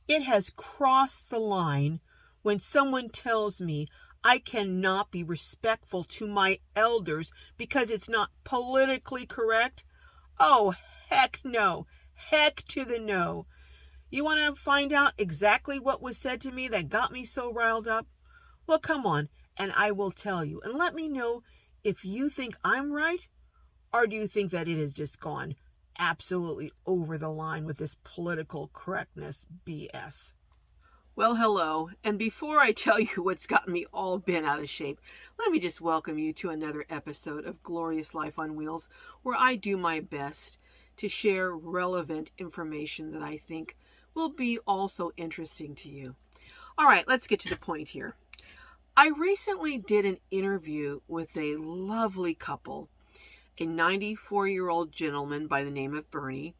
It has crossed the line when someone tells me I cannot be respectful to my elders because it's not politically correct. Oh, heck no. Heck to the no. You want to find out exactly what was said to me that got me so riled up? Well, come on, and I will tell you. And let me know if you think I'm right, or do you think that it has just gone absolutely over the line with this political correctness BS? Well, hello, and before I tell you what's gotten me all bent out of shape, let me just welcome you to another episode of Glorious Life on Wheels, where I do my best to share relevant information that I think will be also interesting to you. All right, let's get to the point here. I recently did an interview with a lovely couple, a 94-year-old gentleman by the name of Bernie,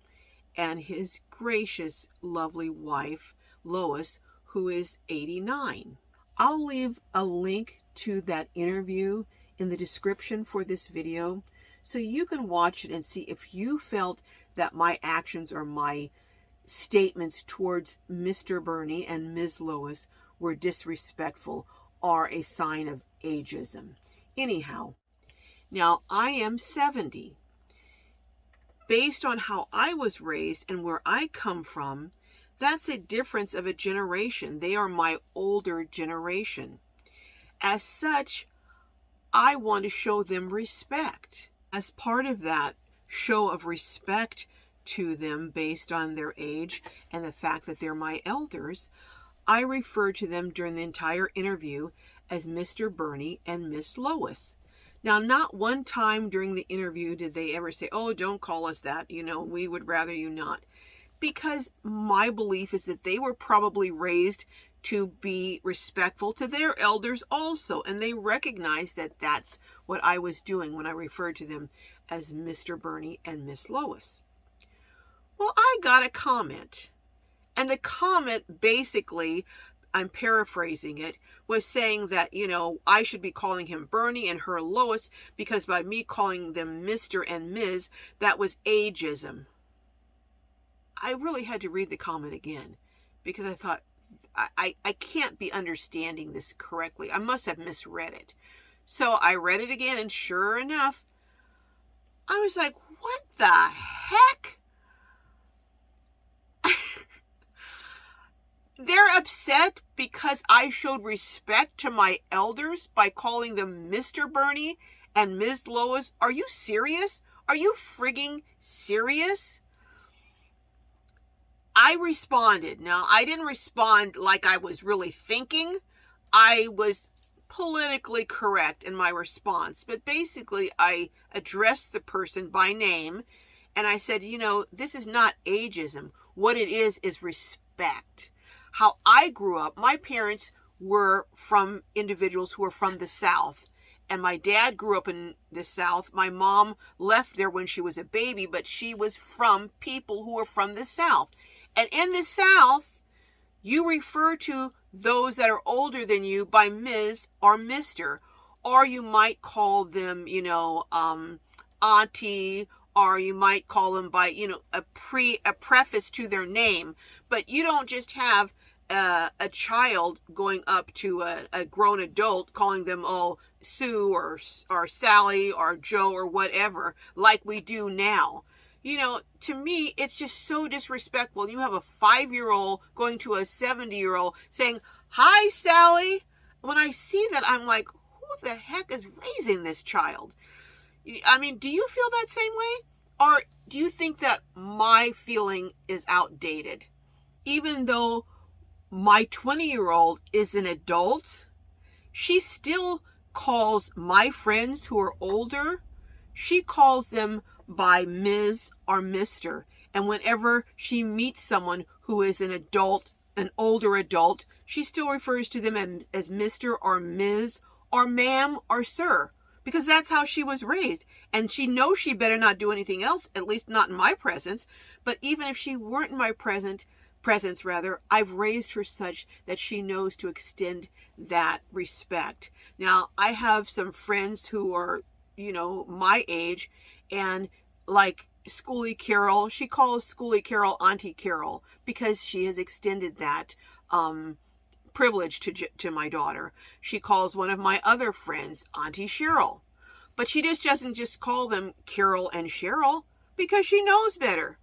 and his gracious, lovely wife, Lois, who is 89. I'll leave a link to that interview in the description for this video so you can watch it and see if you felt that my actions or my statements towards Mr. Bernie and Ms. Lois were disrespectful or a sign of ageism. Anyhow, now I am 70. Based on how I was raised and where I come from, that's a difference of a generation. They are my older generation. As such, I want to show them respect. As part of that show of respect to them based on their age and the fact that they're my elders, I refer to them during the entire interview as Mr. Bernie and Miss Lois. Now, not one time during the interview did they ever say, oh, don't call us that, we would rather you not. Because my belief is that they were probably raised to be respectful to their elders also. And they recognized that that's what I was doing when I referred to them as Mr. Bernie and Miss Lois. Well, I got a comment. And the comment basically, I'm paraphrasing it, was saying that, I should be calling him Bernie and her Lois because by me calling them Mr. and Ms., that was ageism. I really had to read the comment again because I thought, I can't be understanding this correctly. I must have misread it. So I read it again, and sure enough, I was like, what the heck? They're upset because I showed respect to my elders by calling them Mr. Bernie and Ms. Lois. Are you serious? Are you frigging serious? I responded. Now, I didn't respond like I was really thinking. I was politically correct in my response. But basically, I addressed the person by name. And I said, this is not ageism. What it is respect. How I grew up, my parents were from individuals who were from the South. And my dad grew up in the South. My mom left there when she was a baby, but she was from people who were from the South. And in the South, you refer to those that are older than you by Ms. or Mr. Or you might call them, auntie, or you might call them by, a preface to their name. But you don't just have a child going up to a grown adult calling them, Sue or Sally or Joe or whatever, like we do now. To me, it's just so disrespectful. You have a 5-year-old going to a 70-year-old saying, hi, Sally. When I see that, I'm like, who the heck is raising this child? I mean, do you feel that same way? Or do you think that my feeling is outdated? Even though my 20-year-old is an adult, she still calls my friends who are older, she calls them by Ms. or Mr. And whenever she meets someone who is an adult, an older adult, she still refers to them as Mr. or Ms. or ma'am or sir, because that's how she was raised. And she knows she better not do anything else, at least not in my presence. But even if she weren't in my presence, I've raised her such that she knows to extend that respect. Now, I have some friends who are, my age, and like Schoolie Carol. She calls Schoolie Carol Auntie Carol because she has extended that privilege to my daughter. She calls one of my other friends Auntie Cheryl. But she just doesn't just call them Carol and Cheryl because she knows better.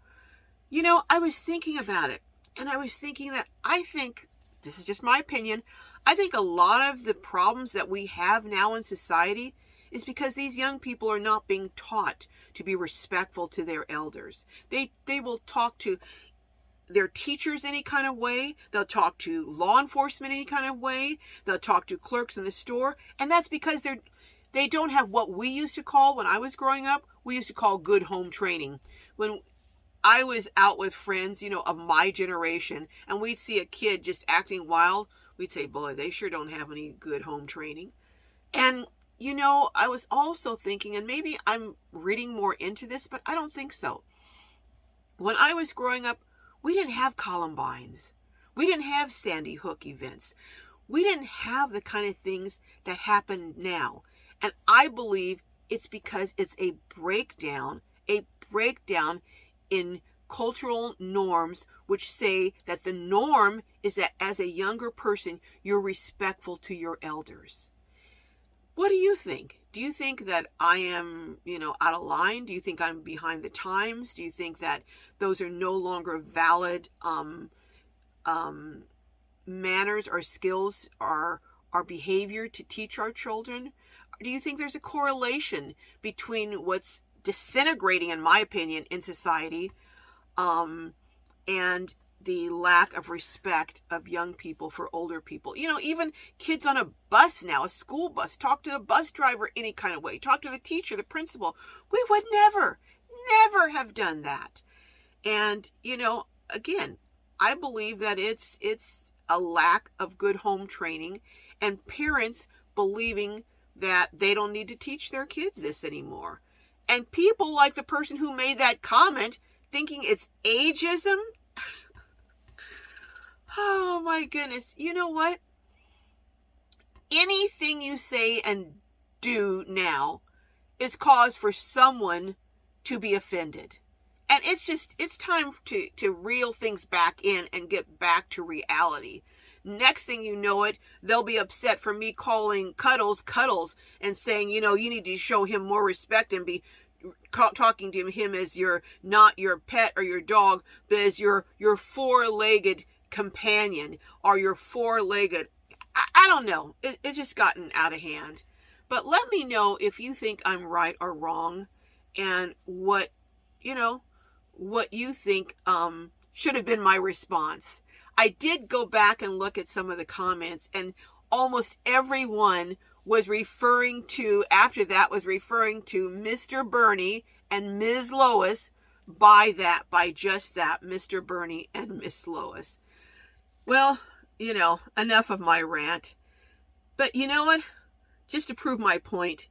You know, I was thinking about it, and I was thinking that I think, this is just my opinion, I think a lot of the problems that we have now in society is because these young people are not being taught to be respectful to their elders. They will talk to their teachers any kind of way. They'll talk to law enforcement any kind of way. They'll talk to clerks in the store. And that's because they don't have what we used to call, when I was growing up, we used to call good home training. When I was out with friends, you know, of my generation, and we'd see a kid just acting wild, we'd say, boy, they sure don't have any good home training. And, you know, I was also thinking, and maybe I'm reading more into this, but I don't think so. When I was growing up, we didn't have Columbines. We didn't have Sandy Hook events. We didn't have the kind of things that happen now. And I believe it's because it's a breakdown in cultural norms, which say that the norm is that as a younger person, you're respectful to your elders. What do you think? Do you think that I am, you know, out of line? Do you think I'm behind the times? Do you think that those are no longer valid manners or skills or behavior to teach our children? Do you think there's a correlation between what's disintegrating, in my opinion, in society and the lack of respect of young people for older people? You know, even kids on a bus now, a school bus, talk to the bus driver any kind of way, talk to the teacher, the principal. We would never have done that. And, you know, again, I believe that it's a lack of good home training and parents believing that they don't need to teach their kids this anymore. And people like the person who made that comment thinking it's ageism. Oh my goodness. You know what? Anything you say and do now is cause for someone to be offended. And it's time to reel things back in and get back to reality. Next thing you know it, they'll be upset for me calling Cuddles and saying, you know, you need to show him more respect and be talking to him as not your pet or your dog, but as your four-legged companion or your four-legged, I don't know. It's just gotten out of hand. But let me know if you think I'm right or wrong and what you think should have been my response. I did go back and look at some of the comments, and almost everyone was referring to Mr. Bernie and Ms. Lois by just that, Mr. Bernie and Miss Lois. Well, you know, enough of my rant. But you know what? Just to prove my point,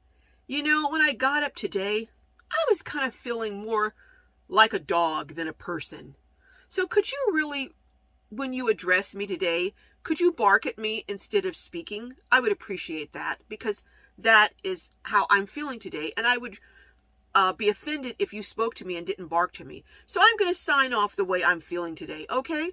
you know, when I got up today, I was kind of feeling more like a dog than a person. So could you really, when you address me today, could you bark at me instead of speaking? I would appreciate that, because that is how I'm feeling today. And I would be offended if you spoke to me and didn't bark to me. So I'm going to sign off the way I'm feeling today, okay?